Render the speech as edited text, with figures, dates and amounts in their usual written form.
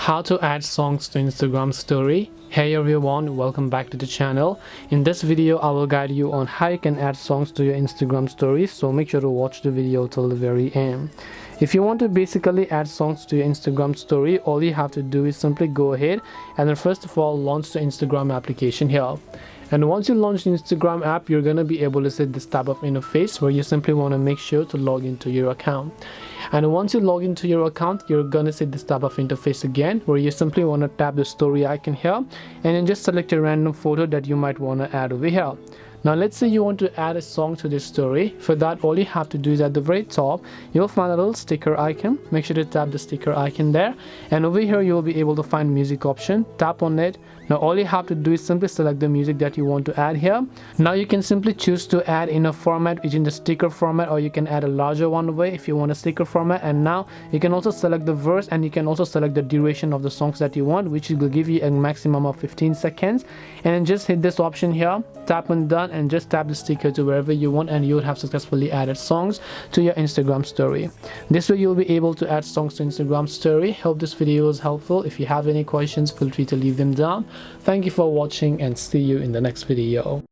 How to add songs to Instagram story. Hey everyone, welcome back to the channel. In this video I will guide you on how you can add songs to your Instagram stories, so make sure to watch the video till the very end. If you want to basically add songs to your Instagram story, all you have to do is simply go ahead and then first of all launch the Instagram application here. And once you launch the Instagram app, you're going to be able to see this type of interface where you simply want to make sure to log into your account. And once you log into your account, you're going to see this type of interface again where you simply want to tap the story icon here and then just select a random photo that you might want to add over here. Now let's say you want to add a song to this story. For that, all you have to do is at the very top you'll find a little sticker icon. Make sure to tap the sticker icon there, and over here you'll be able to find music option. Tap on it. Now all you have to do is simply select the music that you want to add here. Now you can simply choose to add in a format which is in the sticker format, or you can add a larger one away if you want a sticker format. And now you can also select the verse, and you can also select the duration of the songs that you want, which will give you a maximum of 15 seconds. And then just hit this option here, tap on done, and just tap the sticker to wherever you want, and you would have successfully added songs to your Instagram story. This way you'll be able to add songs to Instagram story. Hope this video was helpful. If you have any questions, feel free to leave them down. Thank you for watching and see you in the next video.